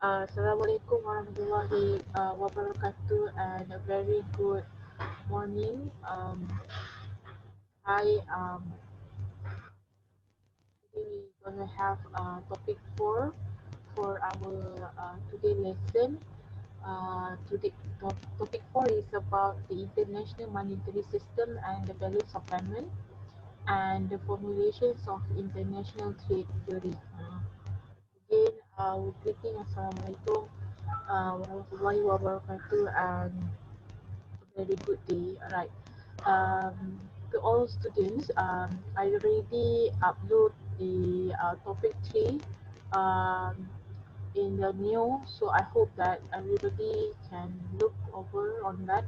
Assalamualaikum warahmatullahi wabarakatuh, and a very good morning. Hi. Today we're gonna have topic 4 for our today lesson. Topic 4 is about the international monetary system and the balance of payment and the formulations of international trade theory. Again, we're greeting Assalamualaikum warahmatullahi wabarakatuh, and very good day. Alright. To all students, I already upload the topic 3 um, in the new, so I hope that everybody can look over on that.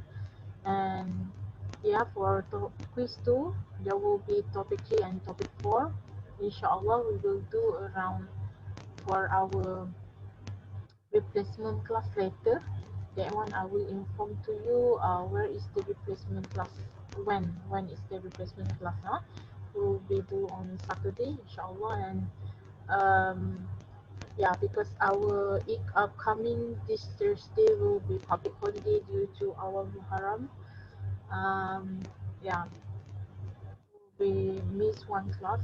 And yeah, for quiz 2, there will be topic 3 and topic 4. Inshallah, we will do around for our replacement class later. That one I will inform to you where is the replacement class, when is the replacement class, will be due on Saturday inshallah. And um yeah, because our upcoming this Thursday will be public holiday due to our Muharram. Yeah, we miss one class,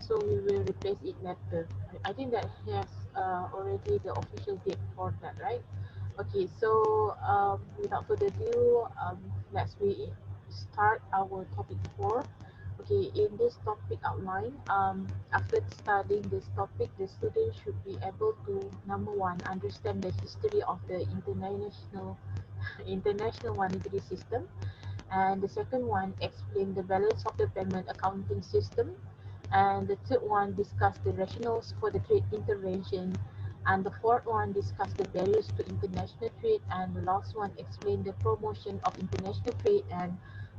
so we will replace it later. I think that has already the official date for that, right? Okay, so without further ado, let's we start our topic 4. Okay, in this topic outline, after studying this topic, the student should be able to, number one, understand the history of the international monetary system, and the second one explain the balance of the payment accounting system, and the third one discuss the rationales for the trade intervention, and the fourth one discuss the barriers to international trade, and the last one explain the promotion of international trade and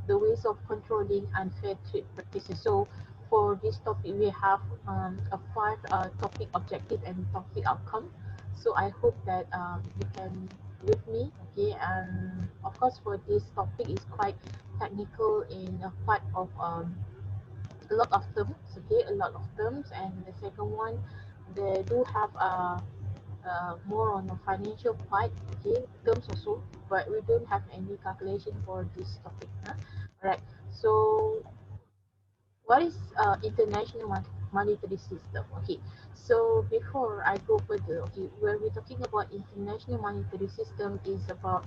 the ways of controlling unfair trade practices. So for this topic we have a five topic objective and topic outcome. So I hope that you can with me. Okay, and of course for this topic is quite technical in a part of a lot of terms. Okay, a lot of terms. And the second one, they do have more on the financial part, okay, terms also, but we don't have any calculation for this topic, huh? All right, so what is international monetary system? Okay, so before I go further, okay, when we're talking about international monetary system is about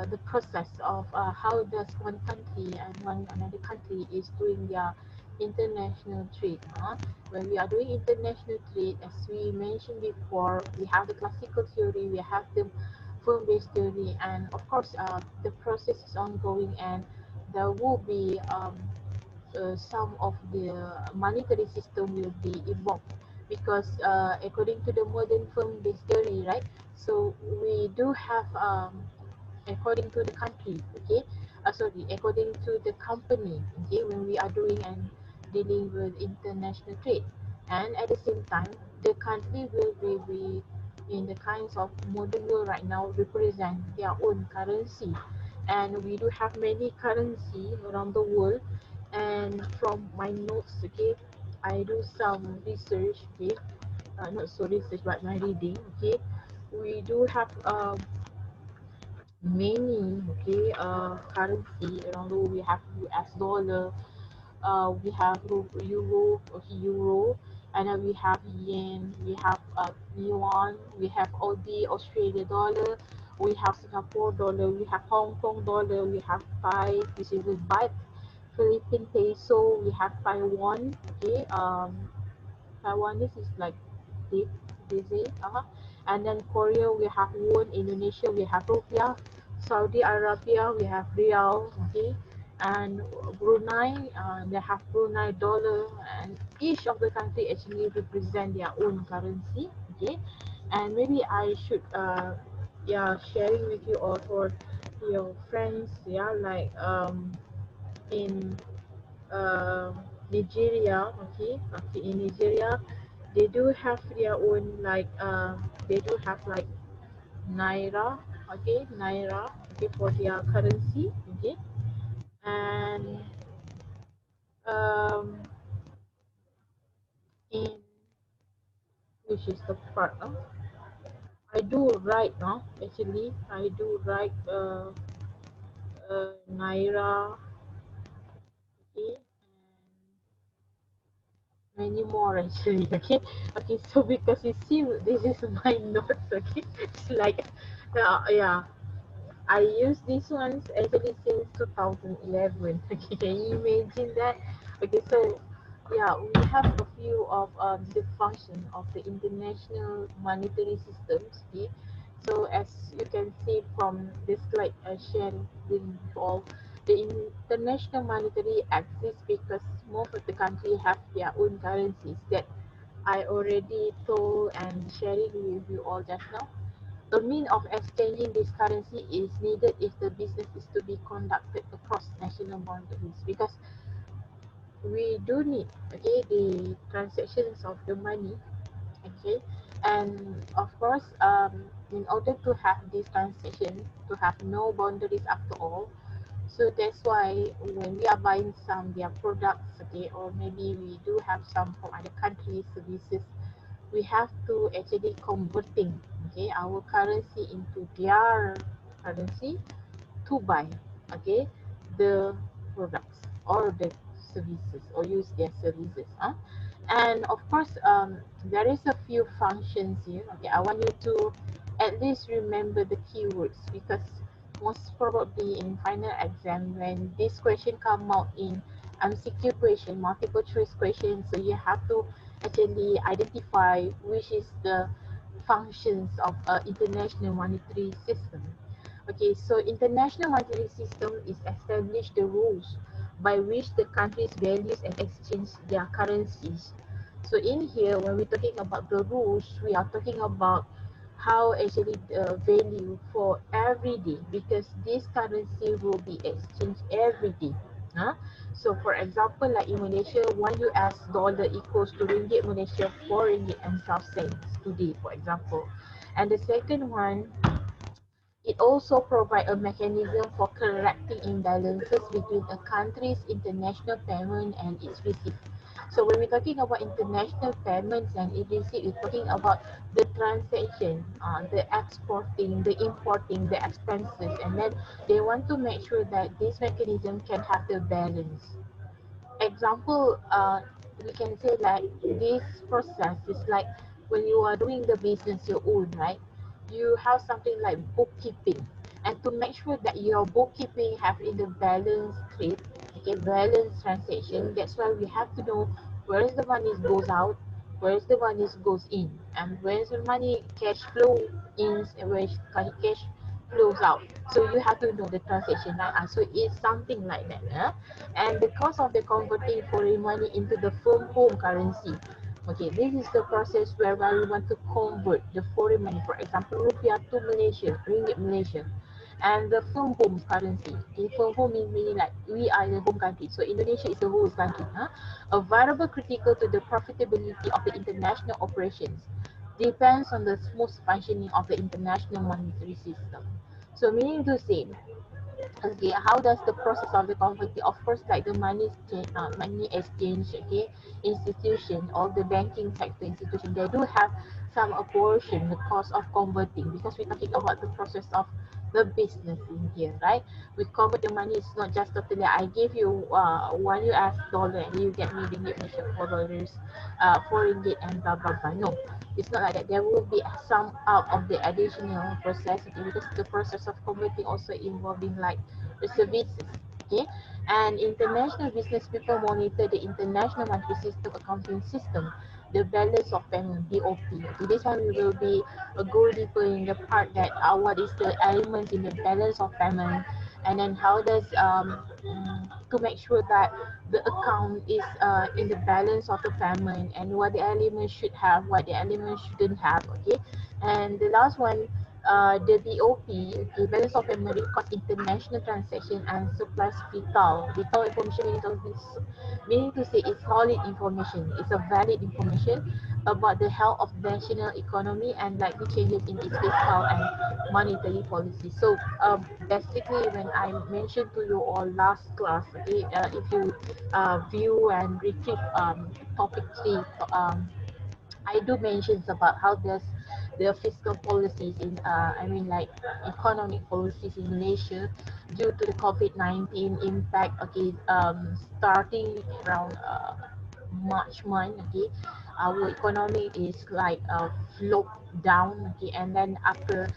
the process of how does one country and one another country is doing their international trade, when we are doing international trade, as we mentioned before, we have the classical theory, we have the firm-based theory, and of course the process is ongoing, and there will be some of the monetary system will be evolved, because according to the modern firm-based theory, right? So we do have according to the country, okay, sorry, according to the company, okay, when we are doing and dealing with international trade, and at the same time the country will be in the kinds of modern world right now represent their own currency, and we do have many currency around the world. And from my notes, okay, I do some research, okay, not so research but my reading, okay, we do have many, okay, currency around the world. We have US dollar, we have euro, okay, euro, and then we have yen, we have yuan, we have Aussie, Australia dollar, we have Singapore dollar, we have Hong Kong dollar, we have Thai, this is the baht, Philippine peso, we have Taiwan, okay, Taiwanese is like deep, busy, and then Korea we have won, Indonesia we have rupiah, Saudi Arabia we have rial, okay, and Brunei they have Brunei dollar, and each of the country actually represent their own currency, okay, and maybe I should yeah, sharing with you all for your friends, yeah, like in uh, Nigeria, okay, okay, in Nigeria, they do have their own like they do have like naira, okay, naira, okay, for their currency, okay, and um, in which is the part, I do write, no? Actually, I do write Naira, okay, and many more actually, okay. Okay, so because you see, this is my notes, okay. It's like, yeah, I use these ones actually since 2011. Okay, can you imagine that? Okay, so yeah, we have a few of the function of the international monetary systems. Okay, so as you can see from this slide I shared with you all, the international monetary exists because most of the country have their own currencies that I already told and sharing with you all just now. A mean of exchanging this currency is needed if the business is to be conducted across national boundaries, because we do need, okay, the transactions of the money, okay, and of course, in order to have this transaction to have no boundaries after all, so that's why when we are buying some their products, okay, or maybe we do have some from other countries services, we have to actually converting, okay, our currency into their currency to buy, okay, the products or the services or use their services, huh? And of course, there is a few functions here. Okay, I want you to at least remember the keywords, because most probably in final exam when this question come out in MCQ question, multiple choice question, so you have to actually identify which is the functions of international monetary system. Okay, so international monetary system is established the rules by which the countries values and exchange their currencies. So in here, when we're talking about the rules, we are talking about how actually the value for every day, because this currency will be exchanged every day. Huh? So for example, like in Malaysia, $1 equals to ringgit Malaysia 4 ringgit and 12 cents today, for example. And the second one, it also provides a mechanism for correcting imbalances between a country's international payment and its receipt. So when we're talking about international payments and receipt, we're talking about the transaction, the exporting, the importing, the expenses, and then they want to make sure that this mechanism can have the balance. Example, we can say like this process is like when you are doing the business your own, right? You have something like bookkeeping, and to make sure that your bookkeeping have in the balance trade, okay, balance transaction, that's why we have to know where is the money goes out, where is the money goes in, and where is the money cash flow in and where is cash flows out. So you have to know the transaction, right? So it's something like that, and the cost of the converting foreign money into the firm home currency. Okay, this is the process whereby we want to convert the foreign money, for example, rupiah to Malaysia, ringgit Malaysia, and the firm home currency. Okay, firm home meaning like we are the home country, so Indonesia is the whole country. A variable critical to the profitability of the international operations depends on the smooth functioning of the international monetary system. So meaning to say, okay, how does the process of the converting, of course, like the money exchange, okay, institution or the banking sector institution, they do have some portion the cost of converting, because we're talking about the process of the business in here, right? We convert the money, it's not just totally I give you $1 and you get me ringgit Malaysia $4, 4 ringgit and blah blah blah. No, it's not like that. There will be some out of the additional process, okay, because the process of converting also involving like the services, okay. And international business people monitor the international monetary system accounting system, the balance of payment BOP. Okay, this one we will be go deeper in the part that what is the elements in the balance of payment, and then how does to make sure that the account is in the balance of the payment, and what the elements should have, what the elements shouldn't have, okay. And the last one, the BOP, okay, balance of payment records international transaction and supplies vital information, meaning to say it's solid information, it's a valid information about the health of national economy and likely changes in its fiscal and monetary policy. So basically, when I mentioned to you all last class, okay, if you view and retrieve topic 3, I do mentions about how does the fiscal policies in I mean like economic policies in Malaysia due to the COVID-19 impact. Okay, starting around March month. Okay, our economy is like sloped down. Okay, and then after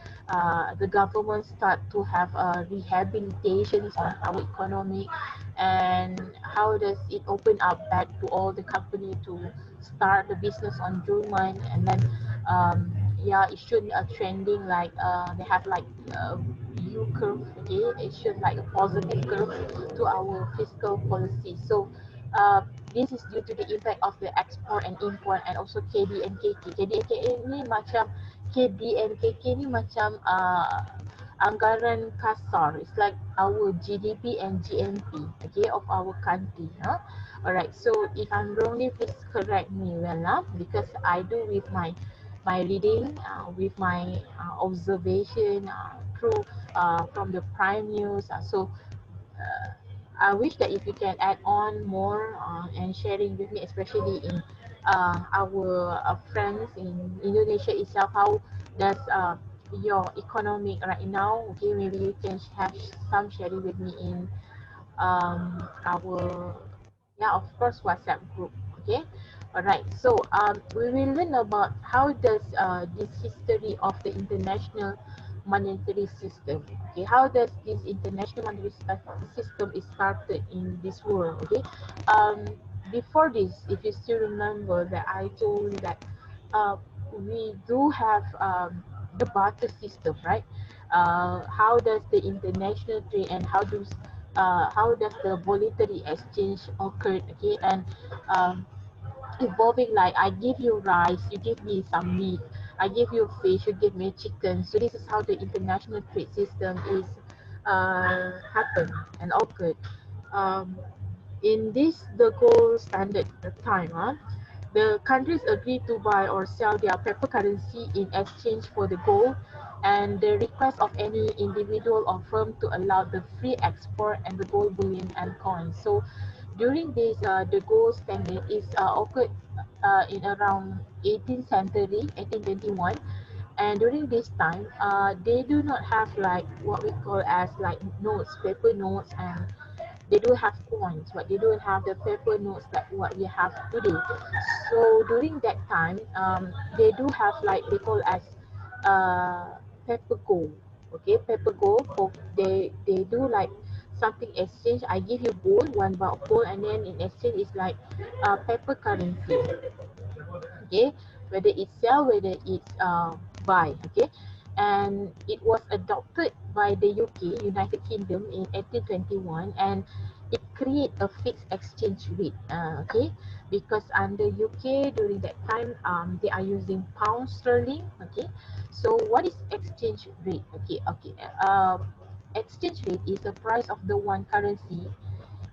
the government start to have rehabilitations on our economy, and how does it open up back to all the company to start the business on June month, and then yeah, it should trending like they have like U curve. Okay, it should like a positive curve to our fiscal policy. So uh, this is due to the impact of the export and import, and also KD and KK. KD and KK ni macam KD and KK ni macam anggaran kasar. It's like our GDP and GNP, okay, of our country. Huh? Alright, so if I'm wrongly, please correct me, well, because I do with my reading, with my observation through from the prime news. Uh, I wish that if you can add on more and sharing with me, especially in our friends in Indonesia itself, how does your economic right now? Okay, maybe you can have some sharing with me in our, yeah, of course, WhatsApp group. Okay, all right. So we will learn about how does this history of the international monetary system. Okay, how does this international monetary system is started in this world. Okay, um, before this, if you still remember that I told you that we do have the barter system, right? How does the international trade and how does the voluntary exchange occurred? Okay, and um, evolving like I give you rice, you give me some meat, I give you fish, you give me chicken. So this is how the international trade system is happened and occurred. Um, in this the gold standard time, the countries agree to buy or sell their paper currency in exchange for the gold, and the request of any individual or firm to allow the free export and the gold bullion and coins. So during this, the gold standard is occurred in around 18th century, 1821, and during this time, they do not have like what we call as like notes, paper notes, and they do have coins, but they don't have the paper notes that what we have today. So during that time, they do have like they call as paper gold. Okay, paper gold. They do like something exchange. I give you gold, 1 bar of gold, and then in exchange is like paper currency. Okay, whether it's sell, whether it's buy. Okay, and it was adopted by the UK, United Kingdom, in 1821, and it create a fixed exchange rate. Okay, because under UK during that time, they are using pound sterling. Okay, so what is exchange rate? Exchange rate is the price of the one currency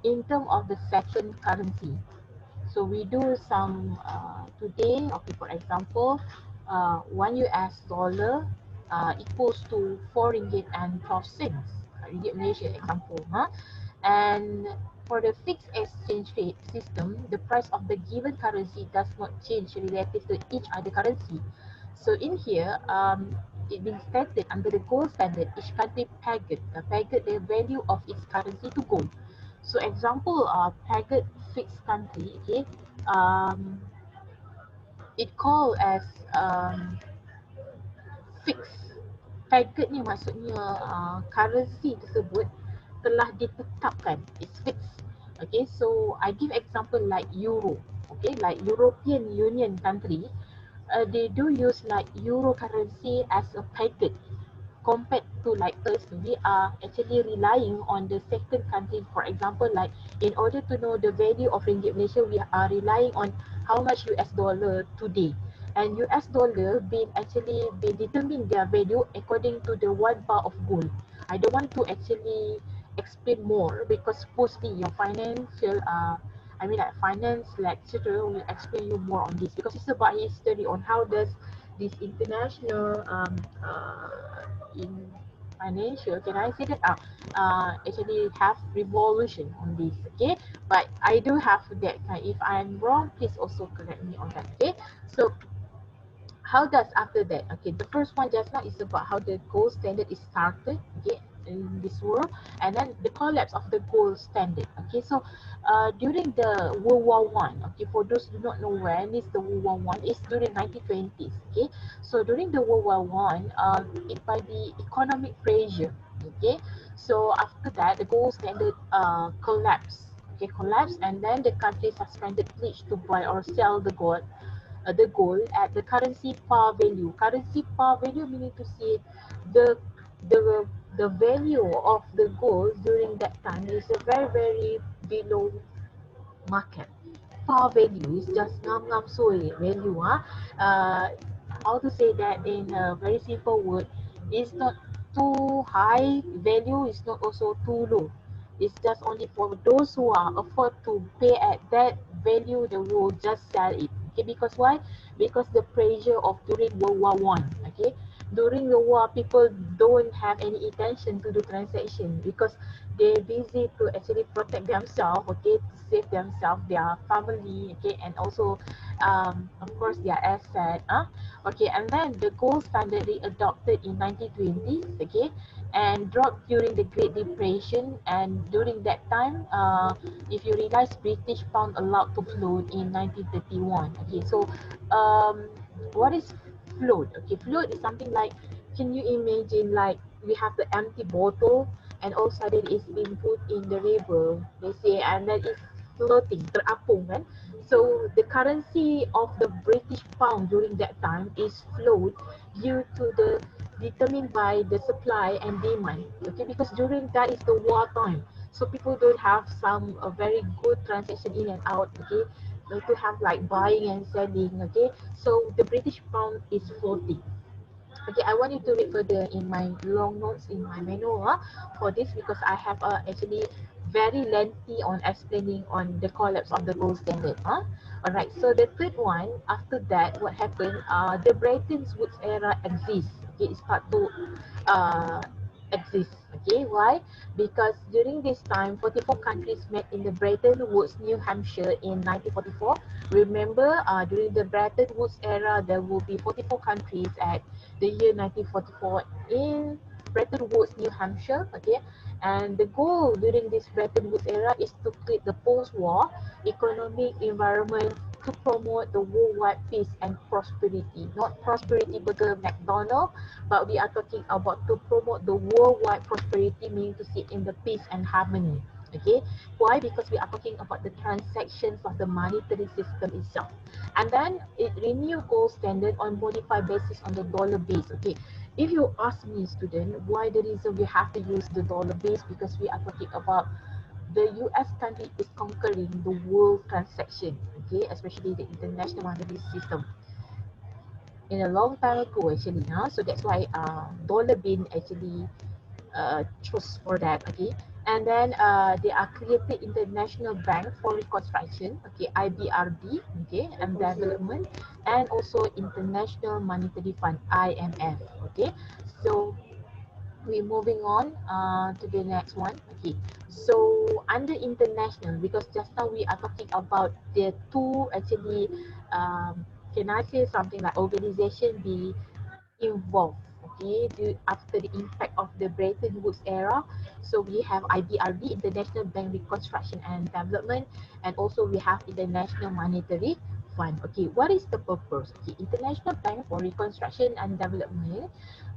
in term of the second currency. So we do some today. Okay, for example, 1 US dollar equals to 4 ringgit and 12 cents. Ringgit Malaysia example, huh? And for the fixed exchange rate system, the price of the given currency does not change relative to each other currency. So in here, it being stated under the gold standard, each country pegged the value of its currency to gold. So example, pegged fixed country, okay, it called as fixed. Pegged ni maksudnya currency tersebut telah ditetapkan. It's fixed. Okay, so I give example like Euro. Okay, like European Union country, they do use like Euro currency as a pegged. Compared to like us, we are actually relying on the second country. For example, like in order to know the value of ringgit Malaysia, we are relying on how much US dollar today, and US dollar been actually been determine their value according to the 1 bar of gold. I don't want to actually explain more because supposedly your financial I mean like finance lecturer will explain you more on this, because it's about history on how does this international in financial, can I say that? Actually have revolution on this, okay? But I do have that kind. If I'm wrong, please also correct me on that, okay? So how does after that, okay, the first one just now is about how the gold standard is started, okay, in this world, and then the collapse of the gold standard. Okay, so during the World War One, okay, for those who do not know when is the World War One, is during 1920s. Okay, so during the World War One, it by the economic pressure, okay, so after that the gold standard collapsed. Okay, collapsed, and then the country suspended pledge to buy or sell the gold at the currency par value. Currency par value meaning to say the the the value of the gold during that time is a very below market. Par value is just ngam soy value. How to say that in a very simple word? It's not too high value. It's not also too low. It's just only for those who are afford to pay at that value. They will just sell it. Okay, because why? Because the pressure of during World War One. Okay, during the war, people don't have any intention to do transaction because they're busy to actually protect themselves, okay, to save themselves, their family, okay, and also, of course, their asset. Okay, and then the gold standard they adopted in 1920s, okay, and dropped during the Great Depression. And during that time, if you realize, British pound allowed to float in 1931. Okay, so what is float? Okay, float is something like, can you imagine like we have the empty bottle and all of a sudden it's being put in the river, they say, and then it's floating, terapung kan. So the currency of the British pound during that time is float due to the determined by the supply and demand. Okay, because during that is the war time, so people don't have some very good transaction in and out. Okay, to have like buying and selling. Okay, so the British pound is floating. Okay, I want you to read further in my long notes in my manual for this, because I have actually very lengthy on explaining on the collapse of the gold standard. Alright, so the third one, after that, what happened? The Bretton Woods era exists. Okay, it start to uh, exist. Okay, why? Because during this time, 44 countries met in the Bretton Woods, New Hampshire in 1944. Remember, during the Bretton Woods era, there will be 44 countries at the year 1944 in Bretton Woods, New Hampshire. Okay, and the goal during this Bretton Woods era is to create the post-war economic environment to promote the worldwide peace and prosperity. Not prosperity burger McDonald, but we are talking about to promote the worldwide prosperity, meaning to see in the peace and harmony. Okay, why? Because we are talking about the transactions of the monetary system itself. And then it renew gold standard on modified basis on the dollar base. Okay, if you ask me, student, why the reason we have to use the dollar base, because we are talking about the US country is conquering the world transaction, okay, especially the international monetary system in a long time ago actually. So that's why dollar been actually choose for that. Okay, and then they are created International Bank for Reconstruction, okay, IBRD, okay, and development, and also International Monetary Fund, IMF. Okay, so we're moving on to the next one. Okay, so under international, because just now we are talking about the two actually, can I say something like organization be involved, okay, after the impact of the Bretton Woods era. So we have IBRD, International Bank Reconstruction and Development, and also we have International Monetary Fund. Okay, what is the purpose? Okay, International Bank for Reconstruction and Development.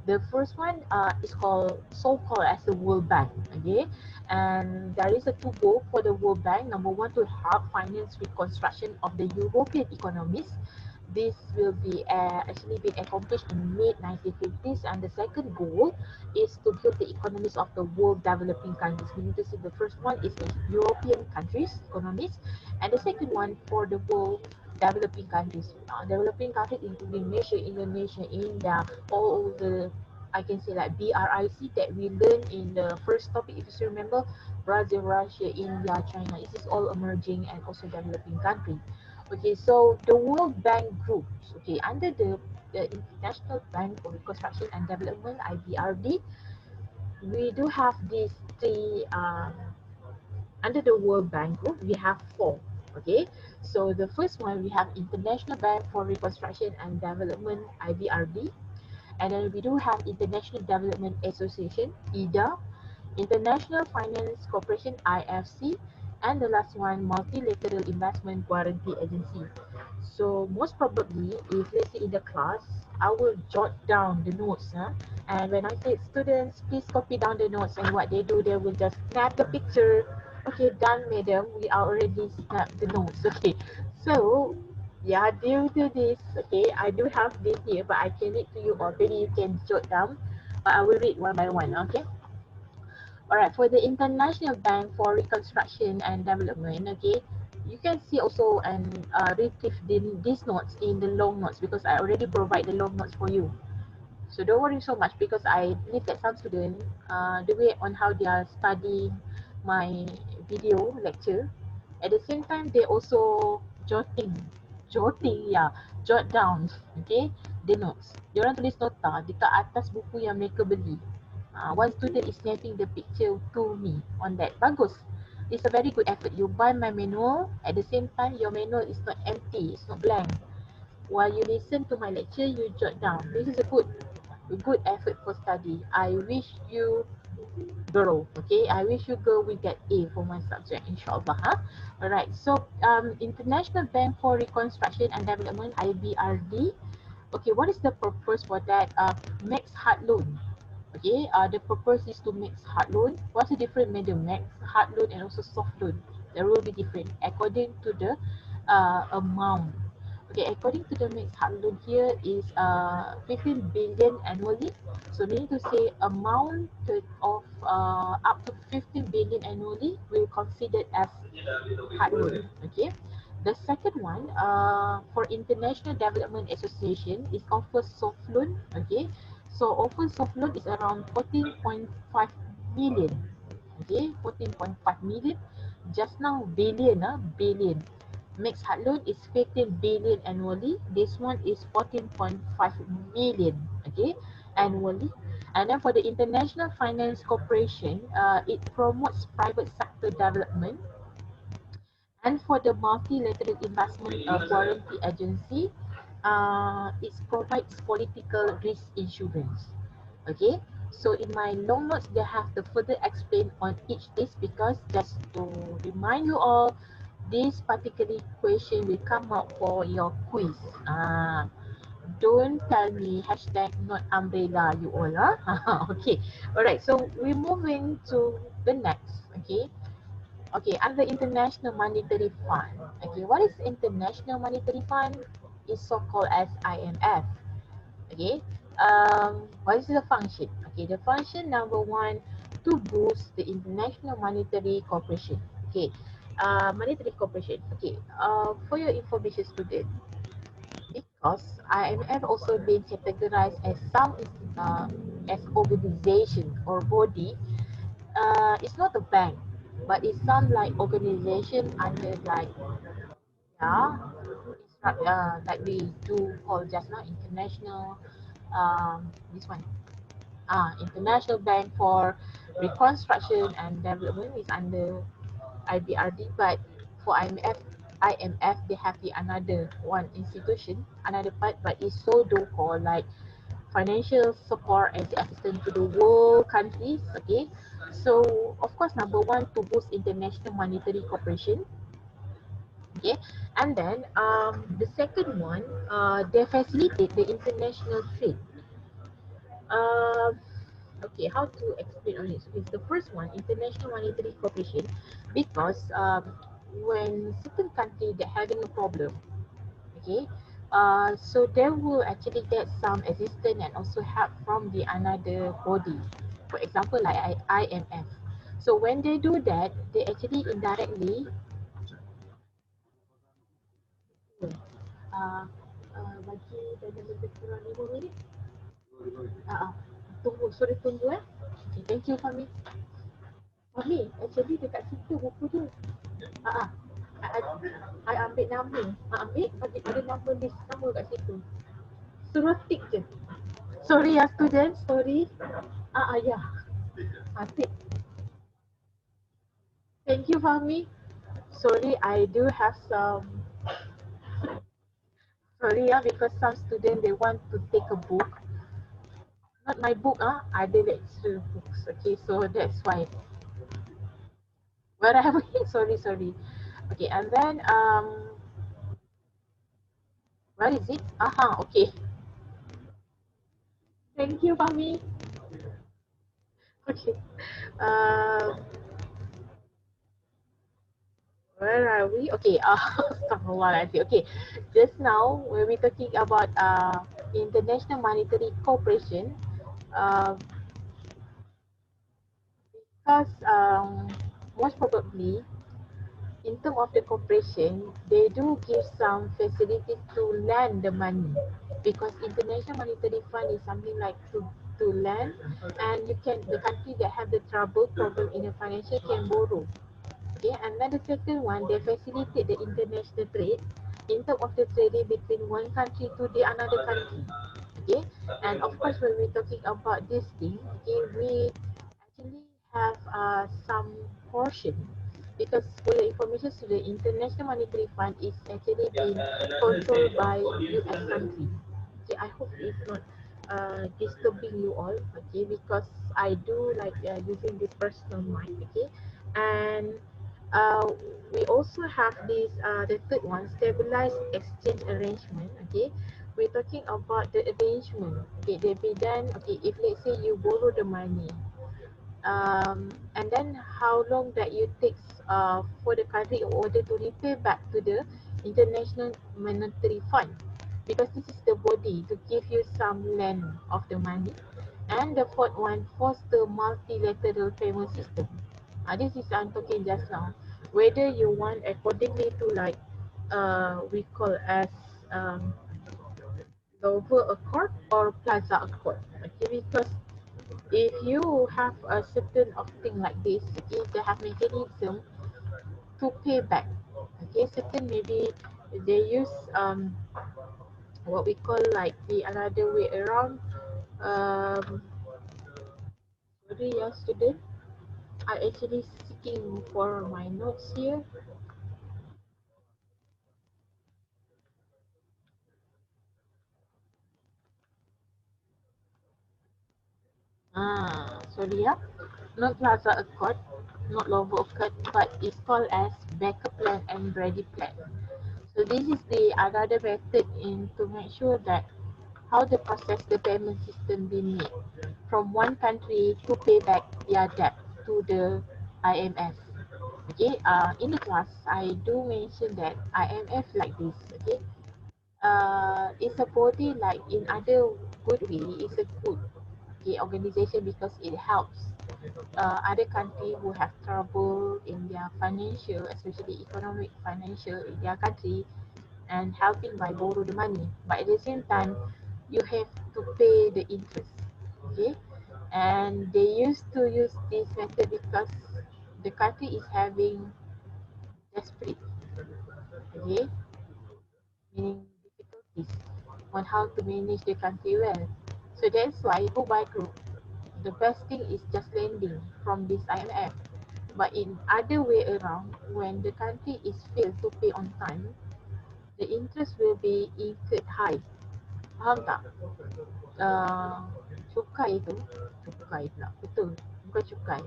The first one is called, so-called as the World Bank. Okay, and there is a two goal for the World Bank. Number one, to help finance reconstruction of the European economies. This will be actually been accomplished in mid 1950s, and the second goal is to build the economies of the world developing countries. We need to see the first one is the European countries economies, and the second one for the world developing countries. Developing countries including Malaysia, Indonesia, India, all the, I can say like BRIC that we learned in the first topic. If you still remember, Brazil, Russia, India, China. This is all emerging and also developing countries. Okay, so the World Bank groups, okay, under the International Bank for Reconstruction and Development, IBRD, we do have these three, under the World Bank group, we have four. Okay, so the first one we have International Bank for Reconstruction and Development (IBRD), and then we do have International Development Association (IDA), International Finance Corporation (IFC), and the last one Multilateral Investment Guarantee Agency. So most probably, if let's say in the class, I will jot down the notes. And when I say students, please copy down the notes. And what they do, they will just snap the picture. Okay, done, madam. We are already snapped the notes. Okay, so yeah, due to this, okay, I do have this here, but I can read to you, or maybe you can jot down. But I will read one by one. Okay. All right, for the International Bank for Reconstruction and Development, okay, you can see also and retrieve these notes in the long notes because I already provide the long notes for you. So don't worry so much because I believe that some students, the way on how they are studying my video lecture, at the same time they also jotting, yeah, jot down, okay, the notes. Diorang tulis nota dekat atas buku yang mereka beli. One student is snapping the picture to me on that. Bagus. It's a very good effort. You buy my manual, at the same time your manual is not empty, it's not blank. While you listen to my lecture, you jot down. This is a good effort for study. I wish you girl, okay? I wish you girl will get A for my subject, inshallah. Huh? Alright, so International Bank for Reconstruction and Development, IBRD. Okay, what is the purpose for that? Max hard loan. Okay, the purpose is to mix hard loan. What's the difference between max hard loan and also soft loan? There will be different according to the amount. Okay, according to the mixed hard loan here is 15 billion annually. So meaning to say amount of up to 15 billion annually will considered as hard loan. Okay. The second one, for International Development Association, is offers soft loan. Okay, so offer soft loan is around 14.5 million. Okay, 14.5 million. Just now billion, billion. Mixed hard loan is 15 billion annually. This one is 14.5 million. Okay, annually. And then for the International Finance Corporation, it promotes private sector development. And for the Multilateral Investment Guarantee Agency, it provides political risk insurance. Okay, so in my long notes, they have to further explain on each this because just to remind you all, this particular question will come out for your quiz. Don't tell me hashtag not umbrella you all. Okay, alright, so we're moving to the next. Okay, okay, under International Monetary Fund. Okay, what is International Monetary Fund? Is so called as IMF. Okay, what is the function? Okay, the function number one, to boost the International Monetary Corporation. Okay, monetary corporation. Okay, for your information, student, because IMF also been categorized as some as organization or body. It's not a bank, but it's some like organization under like, yeah, it's like we do call just now international, this one, International Bank for Reconstruction and Development is under IBRD, but for IMF they have the another one institution, another part, but it's so do call like financial support and the assistance to the world countries. Okay, so of course number one, to boost international monetary cooperation. Okay, and then the second one, they facilitate the international trade. um okay, how to explain on it? So it's the first one, international monetary cooperation, because when certain country they're having a problem, okay, so they will actually get some assistance and also help from the another body, for example like IMF. So when they do that, they actually indirectly uh, bagi dalam lebih kurang 5 minit. Tunggu, sorry, tunggu okay, thank you Fahmi. Fahmi, actually dekat situ buku tu. Ah, I, I ambil nama. Ambil, ada nama list nama kat situ. Suruh tick je. Sorry ya student, sorry. Ya. Tick. Thank you Fahmi. sorry, I do have some, sorry, yeah, because some students they want to take a book, not my book, other lecturer books. Okay, so that's why. Where am I? Sorry, sorry. Okay, and then where is it? Aha, okay. Thank you, Fahmi. Okay. Um, where are we? Okay. Astaghfirullahaladzim. Okay. Just now, when we're talking about International Monetary Corporation, uh, because most probably, in terms of the corporation, they do give some facilities to lend the money because International Monetary Fund is something like to lend, and you can the country that have the trouble problem in the financial can borrow. Okay, and then the second one, they facilitate the international trade in terms of the trading between one country to the another country. Okay, and of course, when we're talking about this thing, okay, we actually have some portion because for the information, so the International Monetary Fund is actually being controlled by US country. Okay, I hope it's not disturbing you all. Okay, because I do like using this personal mic. Okay, and uh, we also have this the third one, stabilized exchange arrangement. Okay, we're talking about the arrangement. Okay, they be done. Okay, if let's say you borrow the money, and then how long that you takes for the country in order to repay back to the International Monetary Fund, because this is the body to give you some lend of the money. And the fourth one, foster multilateral payment system. This is I'm talking just now. Whether you want accordingly to like we call as um, Dover Accord or Plaza Accord. Okay, because if you have a certain of thing like this, okay, they have mechanism to pay back. Okay, certain maybe they use what we call like the another way around. Um, sorry, yeah, student. I actually seeking for my notes here. Sorry, yeah. Not Plaza Accord, not Lobo Accord, but it's called as backup plan and ready plan. So this is the another method in to make sure that how the process the payment system being made from one country to pay back their debt to the IMF. Okay, in the class I do mention that IMF like this. Okay, it's a body like in other good way. It's a good okay, organization because it helps other country who have trouble in their financial, especially economic financial in their country, and helping by borrow the money. But at the same time, you have to pay the interest. Okay, and they used to use this method because the country is having desperate, okay, meaning difficulties on how to manage the country well. So that's why go by group. The best thing is just lending from this IMF. But in other way around, when the country is failed to pay on time, the interest will be incurred high. Faham tak? uh, Cukai tu, cukai pula, betul, bukan cukai,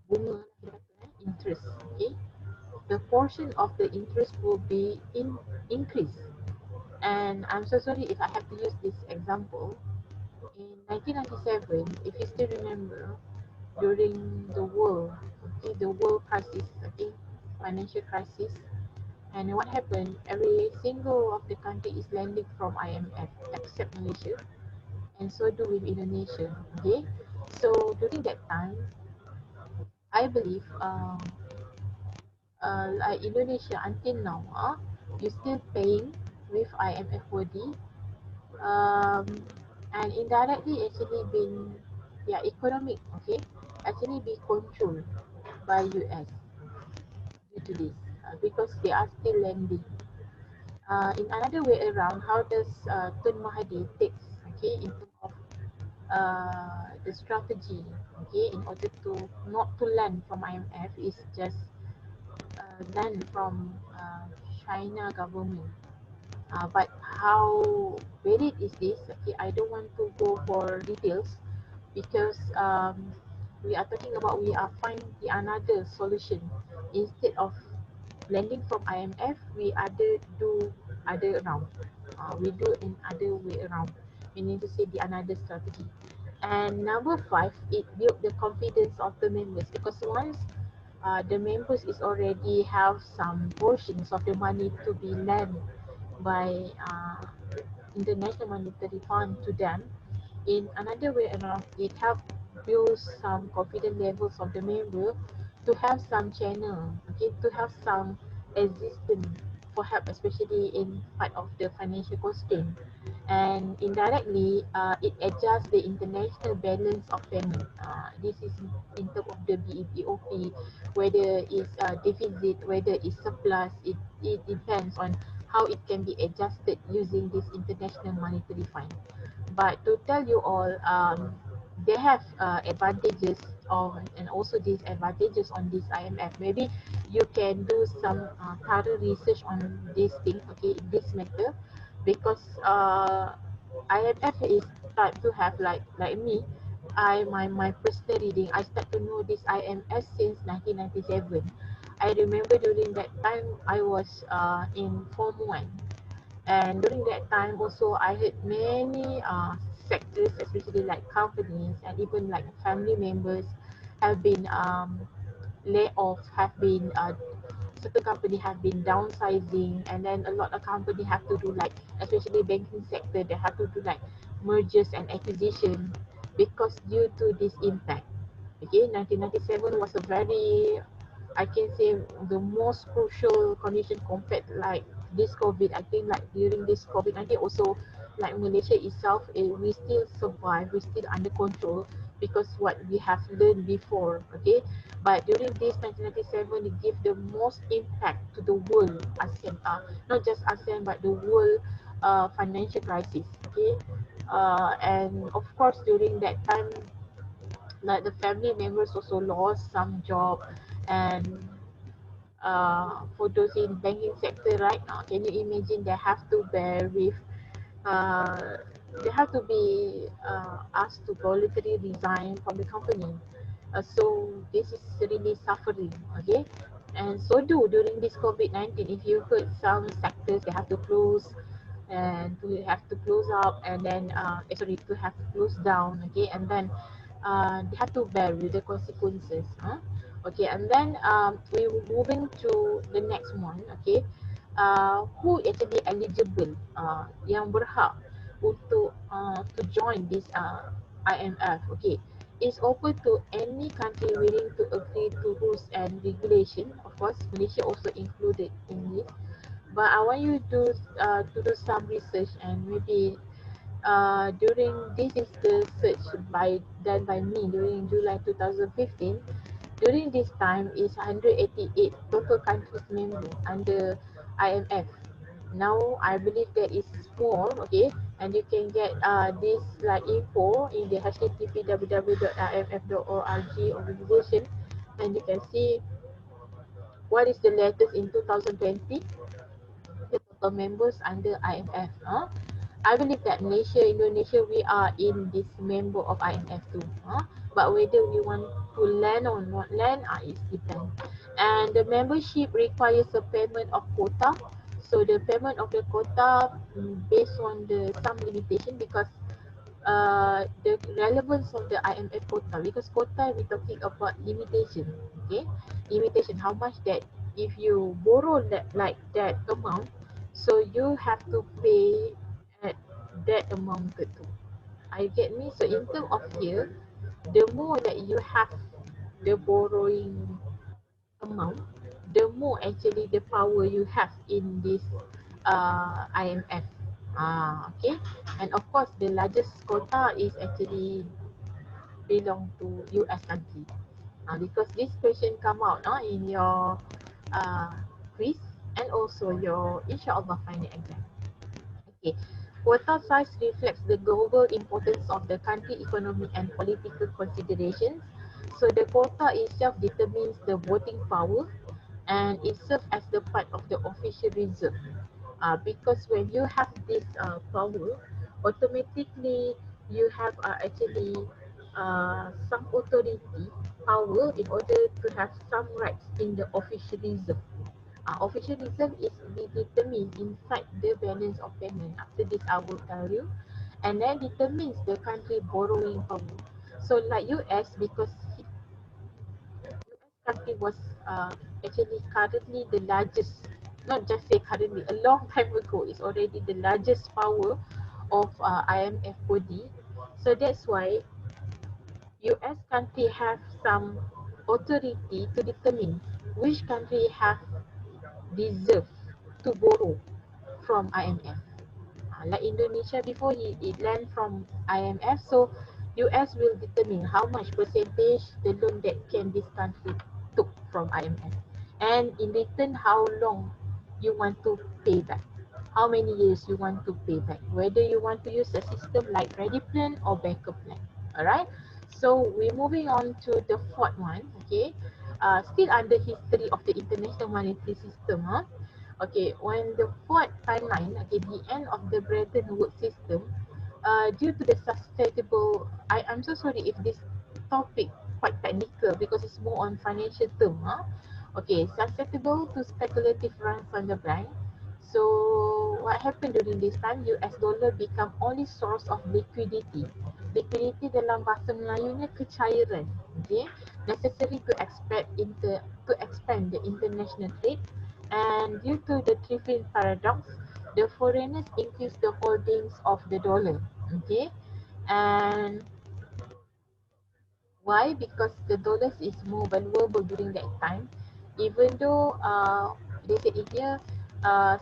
bunga kita kata, interest. Okay, the portion of the interest will be increase. And I'm so sorry if I have to use this example. In 1997, if you still remember, during the world, okay, the world crisis, okay, financial crisis, and what happened, every single of the country is lending from IMF except Malaysia, and so do with Indonesia. Okay, so during that time, I believe like Indonesia until now, you still paying with IMF body, um, and indirectly actually been yeah economic, okay, actually be controlled by US due to this because they are still lending. In another way around, how does Tun Mahathir takes okay in terms of the strategy, okay, in order to not to lend from IMF is just land from China government. But how valid is this? Okay, I don't want to go for details because we are talking about we are finding another solution instead of lending from IMF. We do other around. We do in other way around. Meaning to say the another strategy. And number five, it built the confidence of the members because once the members is already have some portions of the money to be lent by International Monetary Fund to them. In another way around, it helps build some confidence levels of the member to have some channel, okay, to have some existence for help, especially in part of the financial constraint. And indirectly, it adjusts the international balance of payment. This is in terms of the BEPOP, whether it's deficit, whether it's surplus, it depends on how it can be adjusted using this international monetary fund. But to tell you all, they have advantages on and also disadvantages on this IMF. Maybe you can do some thorough research on this thing, okay, this matter, because IMF is start to have like me. My personal reading, I start to know this IMF since 1997. I remember during that time I was in Form 1, and during that time also I heard many sectors, especially like companies and even like family members have been laid off, have been certain company have been downsizing, and then a lot of company have to do like, especially banking sector, they have to do like mergers and acquisition because due to this impact. Okay, 1997 was a very, I can say, the most crucial condition compared like this COVID. I think like during this COVID-19 also, like Malaysia itself, we still survive, we still under control because what we have learned before. Okay, but during this 1997, it gave the most impact to the world ASEAN, not just ASEAN but the world financial crisis. Okay, and of course during that time, like the family members also lost some job, and for those in banking sector right now, can you imagine they have to bear with uh, they have to be asked to voluntarily resign from the company. So this is really suffering, okay? And so do during this COVID-19, if you heard some sectors they have to close and to have to close up, and then sorry, to have to close down, okay, and then they have to bear with the consequences. Okay, and then we will moving to the next one, okay. Who actually eligible, yang berhak untuk to join this IMF, okay. It's open to any country willing to agree to rules and regulation. Of course, Malaysia also included in this. But I want you to do some research, and maybe during this is the search done by me during July 2015. During this time is 188 total countries member under IMF. Now I believe that is more, okay, and you can get this like info in the http www.imf.org organization, and you can see what is the latest in 2020, the total members under IMF. I believe that Malaysia, Indonesia, we are in this member of IMF too. But whether we want to land or not land, it depends. And the membership requires a payment of quota. So the payment of the quota based on the some limitation, because the relevance of the IMF quota, because quota we're talking about limitation, okay, limitation how much that if you borrow that like that amount, so you have to pay at that amount too. I get me. So in terms of here, the more that you have the borrowing amount, the more actually the power you have in this IMF. Okay, and of course the largest quota is actually belong to US country. Because this question come out in your uh, quiz and also your inshallah final exam. Okay, quota size reflects the global importance of the country economic and political considerations. So the quota itself determines the voting power, and it serves as the part of the official reserve. Because when you have this power, automatically you have actually some authority power in order to have some rights in the official reserve. Official reserve is be determined inside the balance of payment. After this, I will tell you, and then determines the country borrowing power. So like US, because country was actually currently the largest, not just say currently, a long time ago, is already the largest power of IMF body. So that's why US country have some authority to determine which country have deserve to borrow from IMF. Like Indonesia before it lent from IMF, so US will determine how much percentage the loan that can this country took from IMF, and in return how long you want to pay back, how many years you want to pay back, whether you want to use a system like credit plan or banker plan. Alright, so we're moving on to the fourth one. Okay, still under history of the international monetary system. Okay, when the fourth timeline, okay, the end of the Bretton Woods system, due to the sustainable, I'm so sorry if this topic quite technical because it's more on financial term. Okay, susceptible to speculative runs on the bank. So what happened during this time? US dollar become only source of liquidity. Liquidity dalam bahasa Melayunya kecairan. Okay, necessary to expand the international trade, and due to the Triffin paradox, the foreigners increase the holdings of the dollar. Okay, and why? Because the dollars is more valuable during that time, even though they say here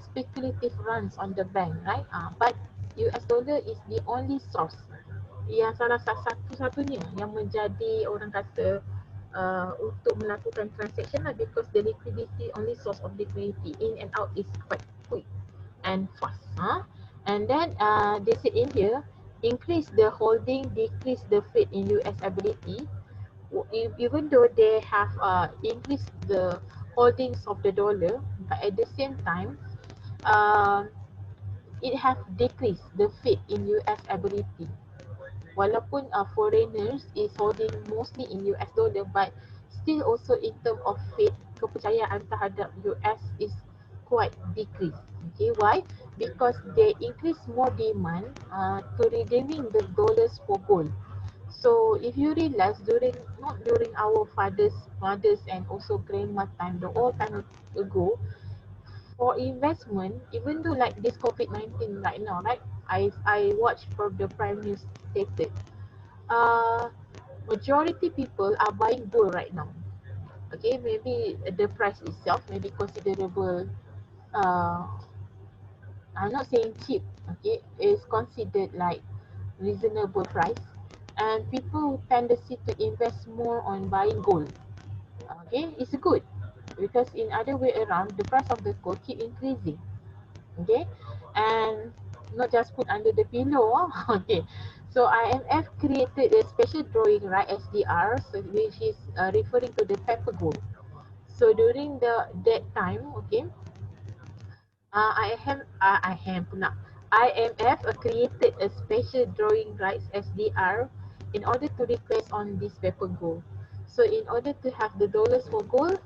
speculative runs on the bank, right? But US dollar is the only source, yang salah satu-satunya yang menjadi orang kata untuk melakukan transaction lah, because the liquidity only source of liquidity in and out is quite quick and fast. And then they say in here, increase the holding, decrease the faith in US ability. Even though they have increased the holdings of the dollar, but at the same time, uh, it have decreased the faith in US ability. Walaupun foreigners is holding mostly in US dollar, but still also in term of faith, kepercayaan terhadap US is quite decreased. Okay, why? Because they increase more demand to redeeming the dollars for gold. So if you realize during, not during our mothers and also grandma time, the old time ago, for investment, even though like this COVID-19 right now, right? I watched from the Prime News stated, uh, majority people are buying gold right now. Okay, maybe the price itself may be considerable. Uh, I'm not saying cheap. Okay, is considered like reasonable price, and people tendency to invest more on buying gold. Okay, it's good because in other way around, the price of the gold keep increasing. Okay, and not just put under the pillow. Okay, so IMF created a special drawing, right, SDR, so which is referring to the paper gold. So during that time, okay, IMF created a special drawing rights SDR in order to replace on this paper gold. So in order to have the dollars for gold,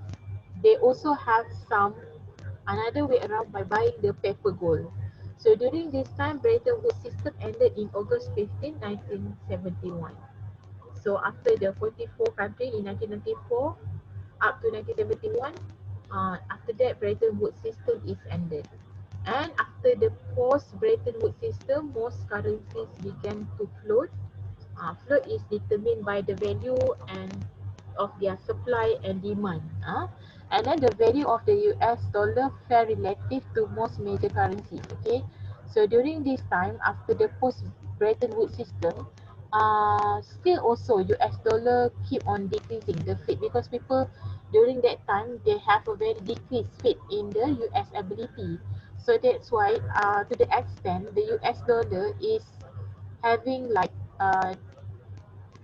they also have some another way around by buying the paper gold. So during this time, Bretton Woods system ended in August 15, 1971. So after the 44 country in 1994 up to 1971, after that Bretton Woods system is ended. And after the post Bretton Woods system, most currencies began to float. Float is determined by the value and of their supply and demand. And then the value of the US dollar fell relative to most major currencies. Okay, so during this time, after the post Bretton Woods system, still also US dollar keep on decreasing the faith, because people during that time they have a very decreased faith in the US ability. So that's why to the extent the US dollar is having like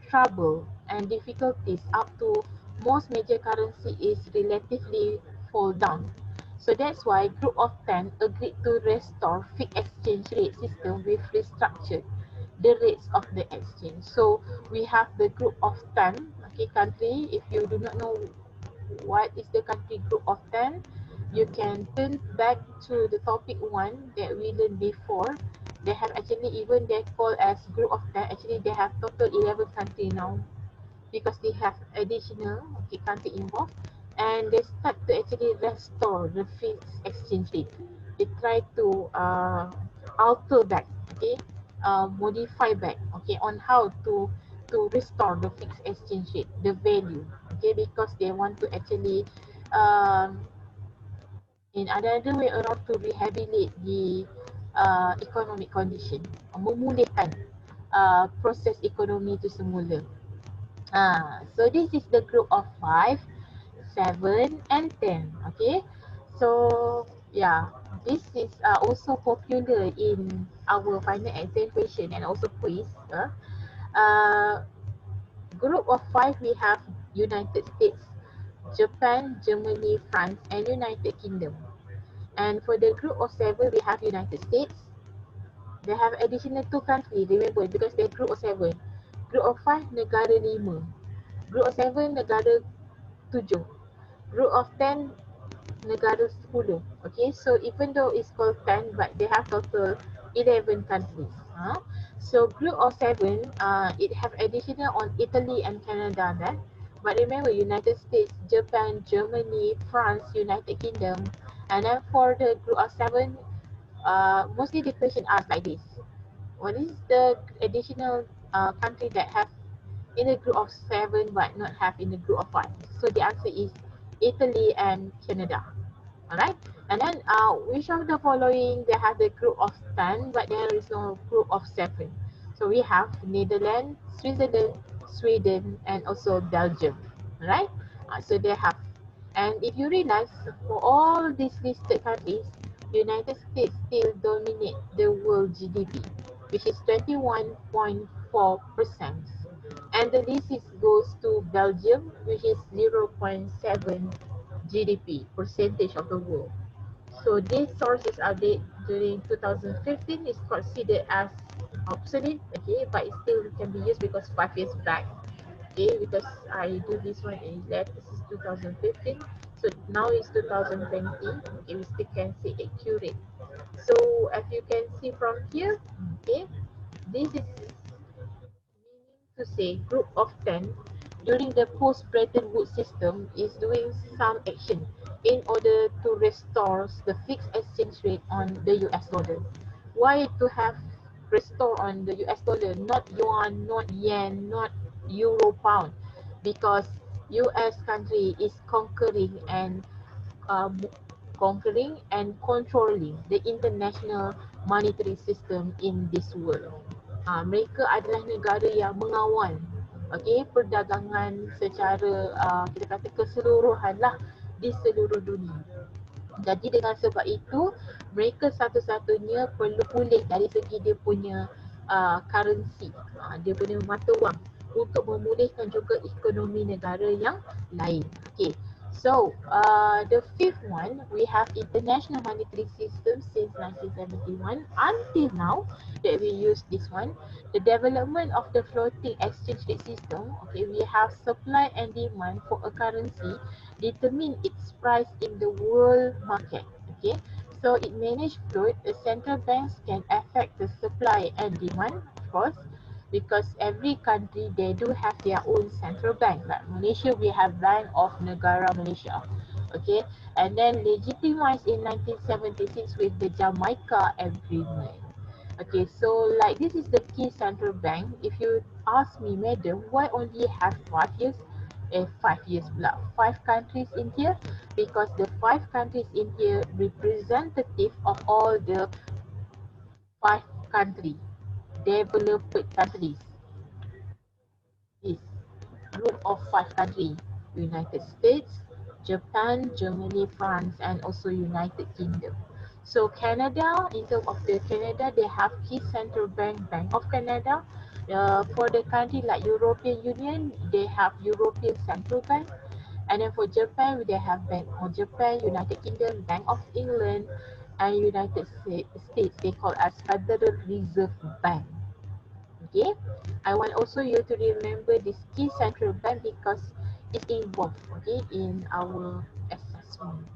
trouble and difficulties up to most major currency is relatively fall down. So that's why Group of 10 agreed to restore fixed exchange rate system with restructured the rates of the exchange. So we have the Group of 10, okay, country. If you do not know what is the country Group of 10, you can turn back to the topic 1 that we learned before. They have actually, even they call as Group of 10, actually they have total 11 country now, because they have additional, okay, country involved, and they start to actually restore the fixed exchange rate. They try to alter back, okay, modify back, okay, on how to restore the fixed exchange rate, the value, okay, because they want to actually um, in another way around, to rehabilitate the economic condition, memulihkan proses ekonomi itu semula. So this is the group of 5, 7 and 10. Okay. So yeah, this is also popular in our final exam question and also quiz. Uh, Group of 5, we have United States, Japan, Germany, France and United Kingdom. And for the group of 7, we have United States. They have additional 2 countries, remember, because they're group of 7. Group of 5, negara 5. Group of 7, negara 7. Group of 10, negara 10. Okay, so even though it's called 10, but they have total 11 countries. So group of 7, it have additional on Italy and Canada there. But remember, United States, Japan, Germany, France, United Kingdom. And then for the group of 7, mostly the question asked like this. What is the additional country that have in a group of 7 but not have in a group of 5? So the answer is Italy and Canada. Alright, and then which of the following they have the group of 10 but there is no group of 7? So we have Netherlands, Switzerland, Sweden and also Belgium. Alright, so they have. And if you realize, for all these listed countries, United States still dominate the world GDP, which is 21.4%. And the least goes to Belgium, which is 0.7 GDP percentage of the world. So this source is updated during 2015, is considered as obsolete, okay, but it still can be used because 5 years back, okay, because I do this one in left, this is 2015, so now it's 2020, okay, we still can say accurate. So as you can see from here, okay, this is to say group of 10 during the post-Bretton Woods system is doing some action in order to restore the fixed exchange rate on the US dollar. Why to have restore on the US dollar, not yuan, not yen, not euro pound? Because US country is um, conquering and controlling the international monetary system in this world. Mereka adalah negara yang mengawal, okay, perdagangan secara kita kata keseluruhan lah di seluruh dunia. Jadi dengan sebab itu, mereka satu-satunya perlu pulih dari segi dia punya currency, dia punya mata wang, untuk memulihkan juga ekonomi negara yang lain. Okay. So, the fifth one, we have international monetary system since 1971 until now that we use this one. The development of the floating exchange rate system, okay, we have supply and demand for a currency determine its price in the world market. Okay, so it manage float. The central banks can affect the supply and demand, of course, because every country they do have their own central bank. Like Malaysia, we have Bank of Negara Malaysia. Okay, and then legitimized in 1976 with the Jamaica Agreement. Okay, so like this is the key central bank. If you ask me, madam, why only have 5 years? 5 years pula. 5 countries in here, because the 5 countries in here representative of all the 5 countries, developed countries. This group of 5 countries: United States, Japan, Germany, France, and also United Kingdom. So Canada, in terms of the Canada, they have key central bank, Bank of Canada. For the country like European Union, they have European Central Bank. And then for Japan, they have Bank of Japan, United Kingdom, Bank of England, and United States. They call as Federal Reserve Bank. Okay, I want also you to remember this key central bank because it's involved, okay, in our assessment.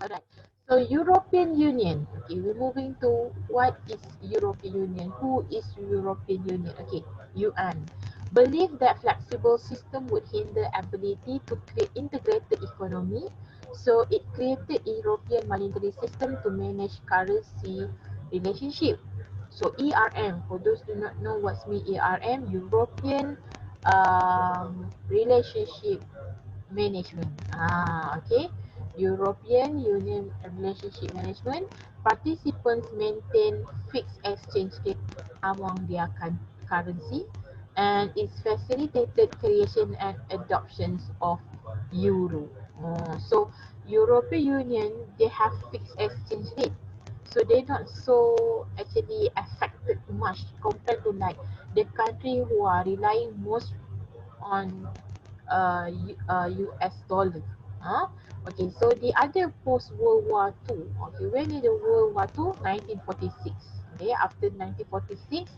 Alright, so European Union. Okay, we're moving to what is European Union? Who is European Union? Okay, UN. Believe that flexible system would hinder ability to create integrated economy. So it created European monetary system to manage currency relationship. So ERM, for those who do not know what's mean ERM, European Relationship Management. Okay. European Union Relationship Management. Participants maintain fixed exchange rate among their currency, and it's facilitated creation and adoptions of euro. So European Union, they have fixed exchange rate. So they're not so actually affected much compared to like the country who are relying most on US dollar. Huh? Okay, so the other post World War II. Okay, when is the World War II? 1946. Okay, after 1946,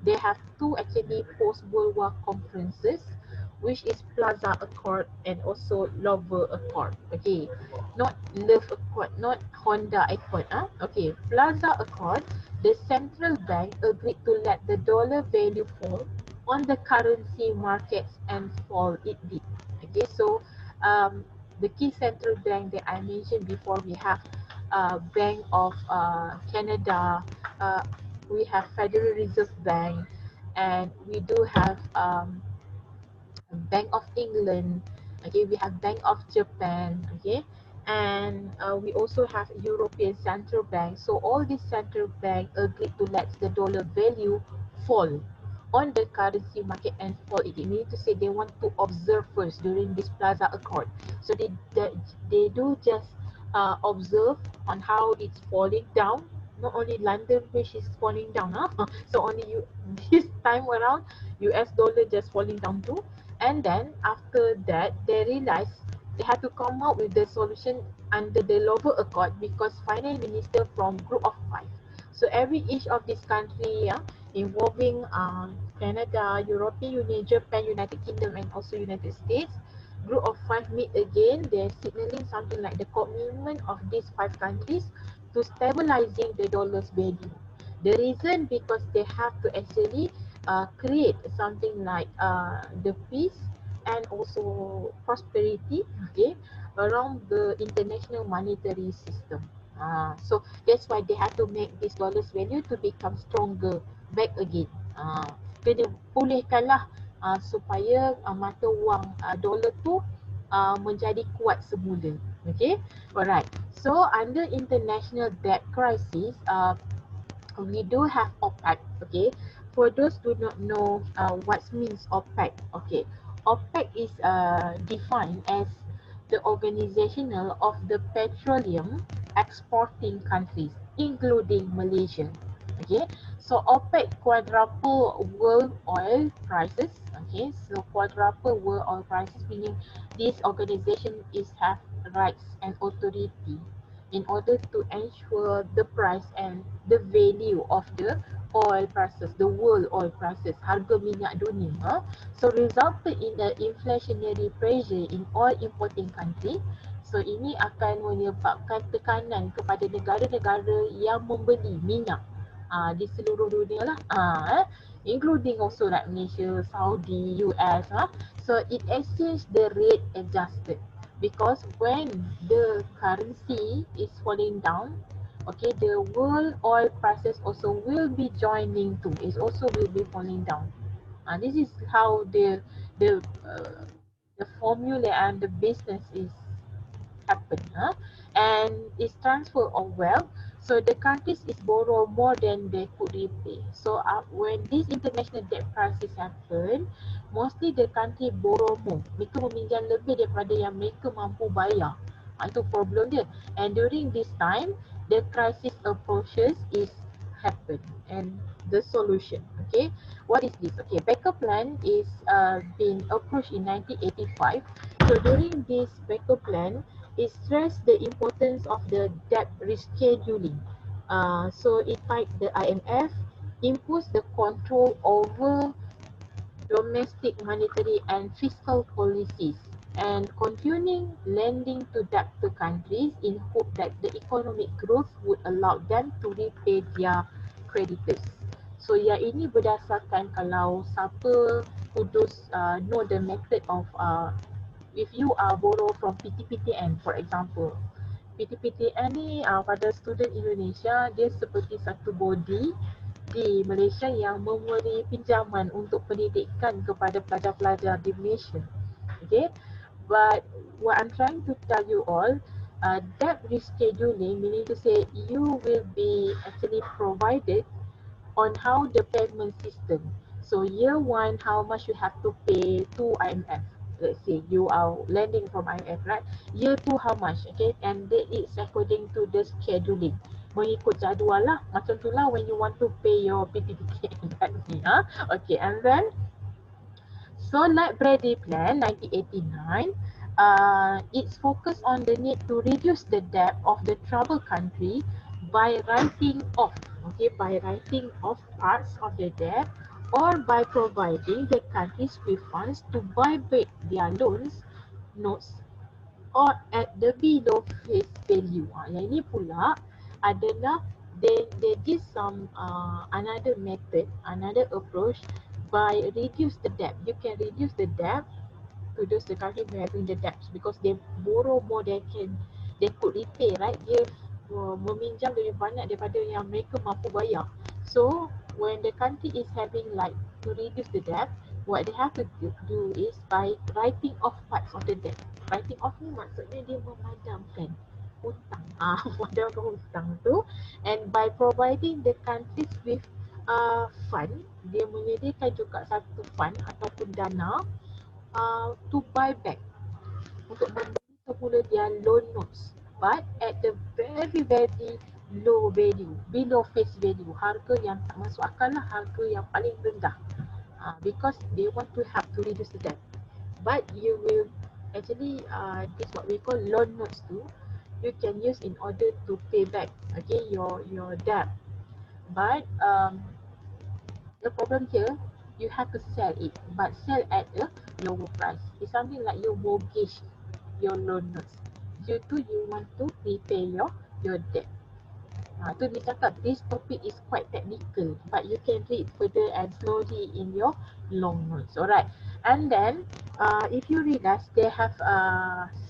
they have two actually post World War conferences, which is Plaza Accord and also Lover Accord. Okay, not Love Accord, not Honda Accord. Okay, Plaza Accord. The central bank agreed to let the dollar value fall on the currency markets and fall it did. Okay, so the key central bank that I mentioned before, we have Bank of Canada, uh, we have Federal Reserve Bank, and we do have Bank of England, okay, we have Bank of Japan, okay, and we also have European Central Bank. So all these central bank agreed to let the dollar value fall on the currency market and fall it. Meaning to say they want to observe first during this Plaza Accord. So they do just observe on how it's falling down. Not only London which is falling down, so only you this time around US dollar just falling down too. And then after that, they realized they had to come up with the solution under the Lover Accord because finance minister from group of five. So every each of this country, involving Canada, European Union, Japan, United Kingdom, and also United States, group of five meet again. They're signaling something like the commitment of these five countries to stabilizing the dollar's value. The reason because they have to actually create something like the peace and also prosperity, okay, around the international monetary system. So that's why they have to make this dollar's value to become stronger back again. Kena pulihkanlah supaya mata wang dollar tu menjadi kuat semula. Okay, alright. So under international debt crisis, we do have OPEC. Okay, for those who do not know what means OPEC, okay, OPEC is defined as the organizational of the petroleum exporting countries, including Malaysia. Okay, so OPEC quadruple world oil prices. Okay, so quadruple world oil prices meaning this organization is have rights and authority in order to ensure the price and the value of the oil prices, the world oil prices, harga minyak dunia. So resulted in the inflationary pressure in oil importing country. So ini akan menyebabkan tekanan kepada negara-negara yang membeli minyak di seluruh dunia lah, including also like Malaysia, Saudi, US. So it exchange the rate adjusted because when the currency is falling down, okay, the world oil prices also will be joining too. It also will be falling down. This is how the uh, the formula and the business is happen, and it's transfer of wealth. So the countries is borrow more than they could repay. So when this international debt crisis happen, mostly the country borrow more. Mereka meminjam lebih daripada yang mereka mampu bayar. Itu problem dia. And during this time, the crisis approaches is happen and the solution. Okay, what is this? Okay, backup plan is being approached in 1985. So during this backup plan, it stressed the importance of the debt rescheduling. So it fight the IMF, imposed the control over domestic monetary and fiscal policies, and continuing lending to debtor countries in hope that the economic growth would allow them to repay their creditors. So yang ini berdasarkan kalau siapa know the method of if you borrow from PTPTN for example. PTPTN ni pada student Indonesia dia seperti satu body di Malaysia yang memberi pinjaman untuk pendidikan kepada pelajar-pelajar di Malaysia. Okay, but what I'm trying to tell you all, debt rescheduling meaning to say you will be actually provided on how the payment system. So year one, how much you have to pay to IMF. Let's say you are lending from IMF, right? Year two, how much? Okay, and that is according to the scheduling. Mengikut jadual lah. Macam tu lah when you want to pay your PTPT kat ni. Okay, and then so like Brady Plan 1989, it's focused on the need to reduce the debt of the troubled country by writing off, by writing off parts of the debt or by providing the countries with funds to buy back their loans, notes or at the below face value. Yang ini pula adalah they give some another method, another approach by reduce the debt. You can reduce the debt to those the country who having the debts because they borrow more than they could repay, right? Dia meminjam lebih banyak daripada yang mereka mampu bayar. So when the country is having like to reduce the debt, what they have to do is by writing off parts of the debt. Writing off ni maksudnya dia memadamkan hutang. Memadamkan hutang tu, and by providing the countries with fund, dia menyediakan juga satu fund ataupun dana to buy back, untuk membeli semula their loan notes, but at the very very low value, below face value, harga yang tak masuk akal lah, harga yang paling rendah, because they want to help to reduce the debt. But you will actually this what we call loan notes too, you can use in order to pay back, okay, your debt. But the problem here, you have to sell it, but sell at a lower price. It's something like you mortgage your loan notes due to you want to repay your debt. Tu dia cakap this topic is quite technical, but you can read further and slowly in your long notes. Alright, and then if you realize they have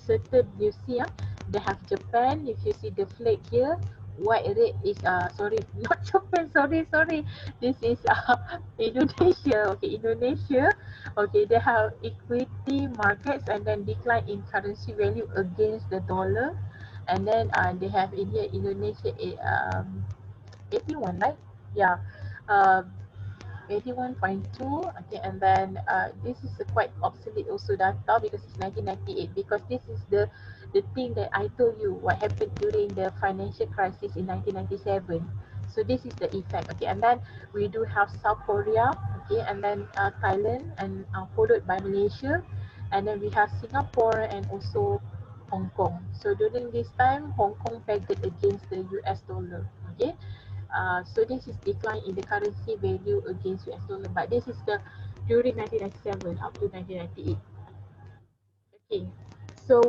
certain, you see they have Japan. If you see the flag here, white red is sorry, not Japan, sorry, this is Indonesia. Okay, Indonesia. Okay, they have equity markets and then decline in currency value against the dollar, and then they have India, Indonesia 81, right? Yeah, 81.2. Okay, and then this is a quite obsolete also data because it's 1998, because this is the thing that I told you what happened during the financial crisis in 1997. So this is the effect. Okay, and then we do have South Korea, okay, and then Thailand, and followed by Malaysia, and then we have Singapore and also Hong Kong. So during this time, Hong Kong pegged against the US dollar. Okay, so this is decline in the currency value against US dollar, but this is the during 1997 up to 1998. Okay, so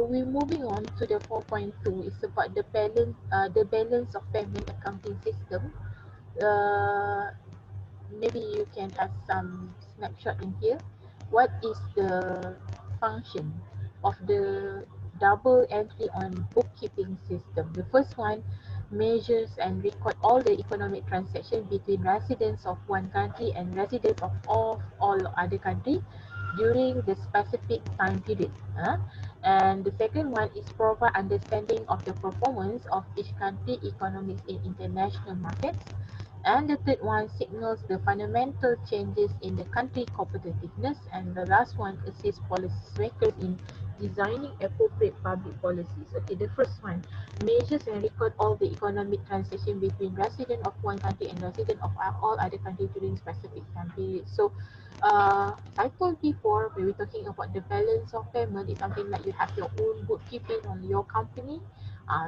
we're moving on to the 4.2. It's about the balance of payment accounting system. Maybe you can have some snapshot in here. What is the function of the double entry on bookkeeping system? The first one measures and record all the economic transactions between residents of one country and residents of all other countries during the specific time period. And the second one is provide understanding of the performance of each country economics in international markets. And the third one signals the fundamental changes in the country competitiveness. And the last one assists policymakers in designing appropriate public policies. Okay, the first one, measures and record all the economic transaction between resident of one country and resident of all other countries during specific time period. So, I told before, when we're talking about the balance of payment, it's something like you have your own bookkeeping on your company.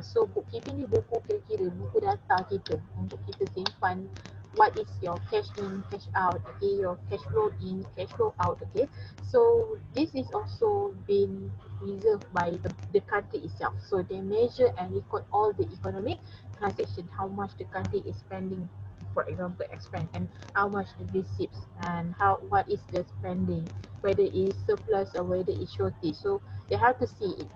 So bookkeeping ni buku kira-kira, buku data kita untuk kita simpan what is your cash in, cash out, okay, your cash flow in, cash flow out, okay. So this is also been reserved by the country itself. So they measure and record all the economic transaction, how much the country is spending, for example, expense, and how much the receipts, and how what is the spending, whether it's surplus or whether it's shortage. So they have to see it,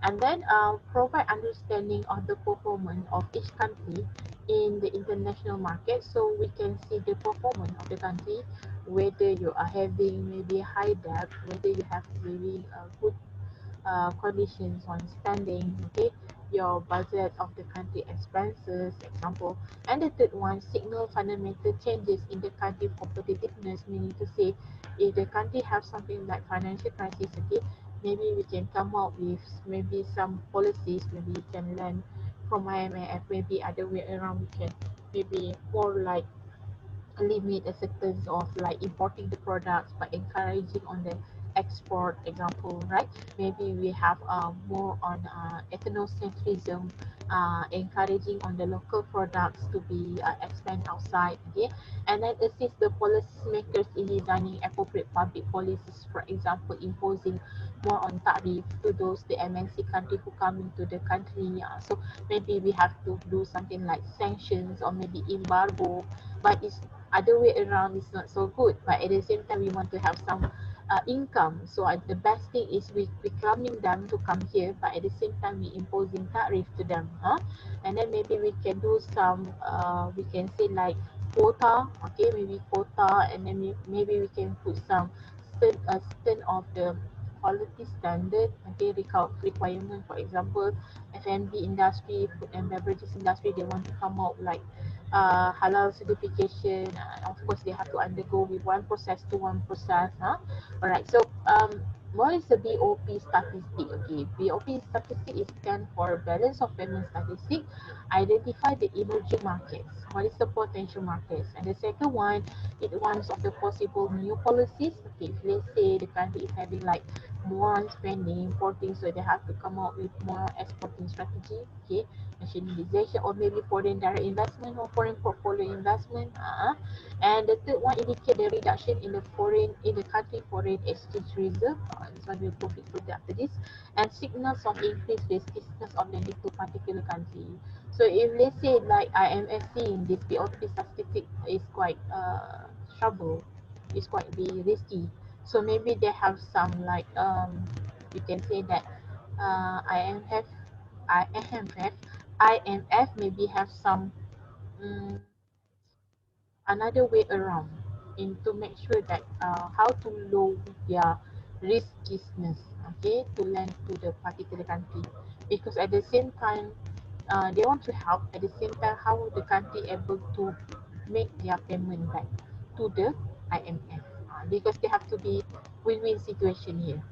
and then provide understanding of the performance of each country in the international market, so we can see the performance of the country, whether you are having maybe high debt, whether you have maybe good conditions on spending, okay, your budget of the country expenses, example. And the third one, signal fundamental changes in the country competitiveness, meaning to say, if the country have something like financial crisis, okay, maybe we can come up with maybe some policies, maybe we can learn from IMF, maybe other way around, we can maybe more like limit a certain of like importing the products but encouraging on the export, example, right? Maybe we have more on ethnocentrism, encouraging on the local products to be expand outside, okay. And then assist the policymakers in designing appropriate public policies, for example, imposing more on tariff to those the MNC country who come into the country. So maybe we have to do something like sanctions or maybe embargo, but it's other way around is not so good, but at the same time we want to have some income. So the best thing is we welcoming them to come here, but at the same time we imposing tariff to them, and then maybe we can do some we can say like quota, okay, maybe quota, and then maybe we can put some certain of the quality standard, okay, requirement, for example, F&B industry, food and beverages industry, they want to come out like halal certification. Of course, they have to undergo with one process to one process. Alright, so what is the BOP statistic? Okay, BOP statistic is stand for balance of payment statistic. Identify the emerging markets. What is the potential markets? And the second one, it ones of the possible new policies. Okay, if let's say the country is having like more on spending, importing, so they have to come up with more exporting strategy. Okay, nationalization or maybe foreign direct investment or foreign portfolio investment. And the third one, indicate the reduction in the country foreign exchange reserve. This one will profit further after this. And signals of increased riskiness of lending to particular country. So if let's say like IMF seeing this BOP statistic is quite trouble, it's quite be risky. So maybe they have some like you can say that IMF IMF maybe have some um, another way around in to make sure that how to lower their riskiness, okay, to lend to the particular country, because at the same time they want to help, at the same time how the country able to make their payment back to the IMF, because they have to be win-win situation here.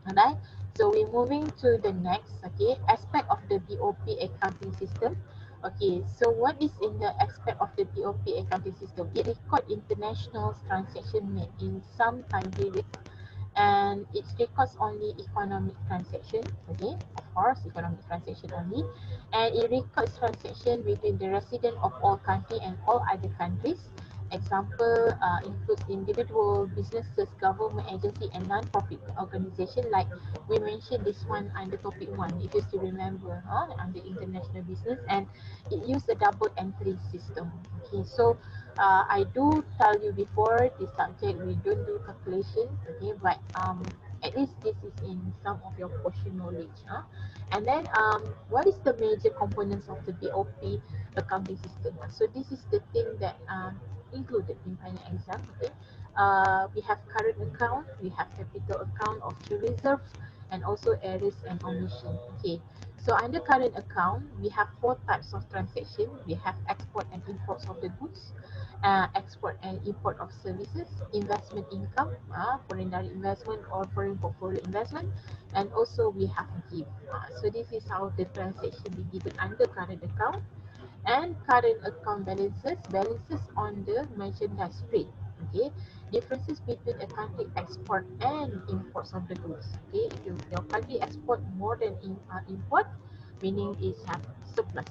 Alright, so we're moving to the next, okay, aspect of the BOP accounting system. Okay, so what is in the aspect of the BOP accounting system? It records international transaction made in some time period, and it records only economic transaction, okay, of course, economic transaction only, and it records transaction between the resident of all country and all other countries. Example includes individual, businesses, government agency, and non-profit organization. Like we mentioned this one under topic one, if you still remember, under international business, and it used a double entry system. Okay, so I do tell you before this subject we don't do calculation, okay, but at least this is in some of your portion knowledge. And then what is the major components of the BOP accounting system? So this is the thing that included in final exam. Okay, we have current account, we have capital account of true reserves, and also errors and omission. Okay, so under current account, we have four types of transaction. We have export and imports of the goods, export and import of services, investment income, foreign direct investment or foreign portfolio investment, and also we have give. So this is how the transaction be given under current account. And current account balances on the merchandise trade. Okay, differences between a country export and imports of the goods. Okay, if your country export more than import, meaning is have surplus.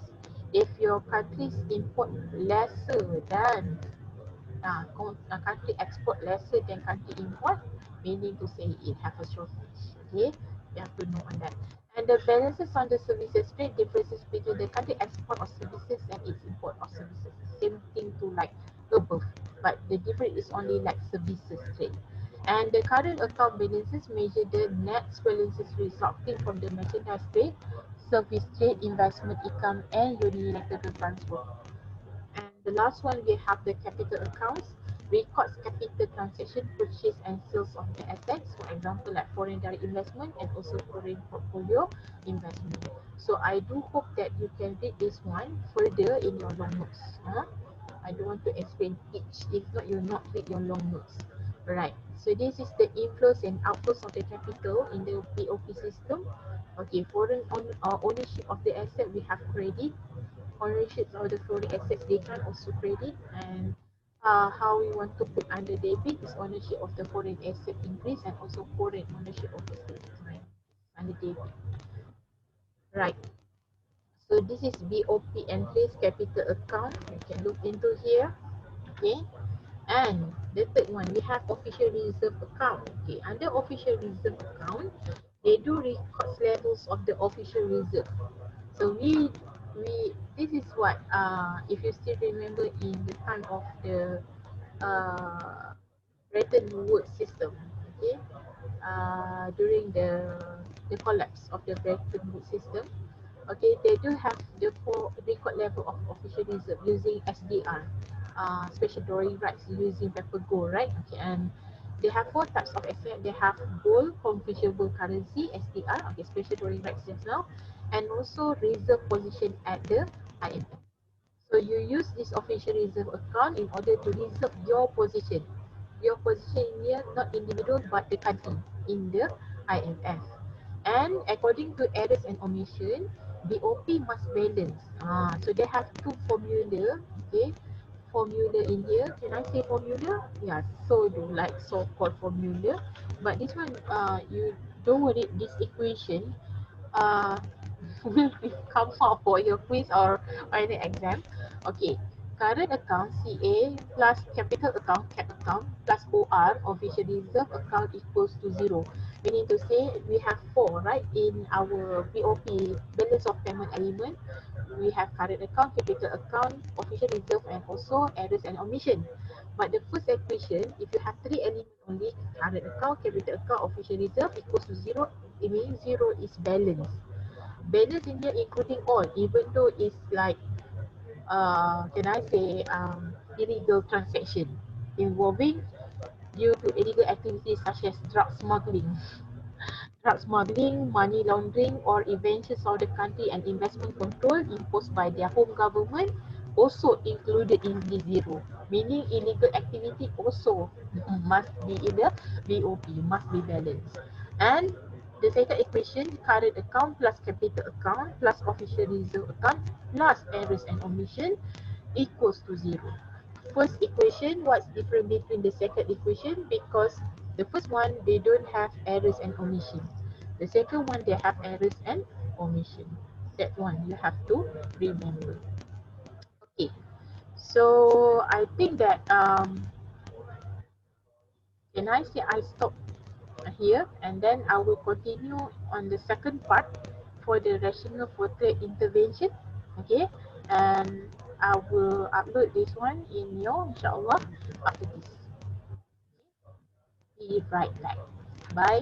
If your countries import lesser than country export lesser than country import, meaning to say it have a shortage. Okay, you have to know on that. And the balances on the services trade differences between the country export of services and its import of services. Same thing to like above, but the difference is only like services trade. And the current account balances measure the net balances resulting from the merchandise trade, service trade, investment income, and unilateral transfer. And the last one, we have the capital accounts, records capital transaction, purchase and sales of the assets, for example, like foreign direct investment and also foreign portfolio investment. So I do hope that you can read this one further in your long notes. I don't want to explain each, if not you'll not read your long notes. Right, so this is the inflows and outflows of the capital in the POP system. Okay, ownership of the asset, we have credit, ownership of the foreign assets they can also credit, and how we want to put under debit is ownership of the foreign asset increase and also foreign ownership of the state, right, under debit. Right, so this is BOP entries, capital account, you can look into here. Okay, and the third one, we have official reserve account. Okay, under official reserve account, they do record levels of the official reserve. So we this is what if you still remember in the time of the uh, Bretton Woods system, okay, during the collapse of the Bretton Woods system, okay, they do have the four record level of official reserve using SDR, special drawing rights using paper gold, right? Okay, and they have four types of asset. They have gold, convertible currency, SDR, okay, special drawing rights just now, and also reserve position at the IMF. So you use this official reserve account in order to reserve your position. Your position here, not individual but the country in the IMF. And according to errors and omission, BOP must balance. So they have two formula, okay? Formula in here. Can I say formula? Yeah, so do like so-called formula. But this one, you don't worry, this equation uh, will come out for your quiz or any exam. Okay, current account CA plus capital account cap account plus OR official reserve account equals to 0. Meaning to say we have 4 right in our BOP balance of payment element. We have current account, capital account, official reserve, and also errors and omission. But the first equation, if you have 3 elements only, current account, capital account, official reserve equals to 0, it means 0 is balance. Balance in here including all, even though it's like, can I say, illegal transaction involving due to illegal activities such as drug smuggling, money laundering, or inventions of the country and investment control imposed by their home government also included in the 0. Meaning illegal activity also must be in the BOP, must be balanced. And the second equation, current account plus capital account plus official reserve account plus errors and omission equals to 0. First equation, what's different between the second equation? Because the first one, they don't have errors and omission. The second one, they have errors and omission. That one you have to remember. Okay, so I think that can I say I stop here and then I will continue on the second part for the rational for trade intervention. Okay, and I will upload this one in your inshallah after this. See you right back. Bye.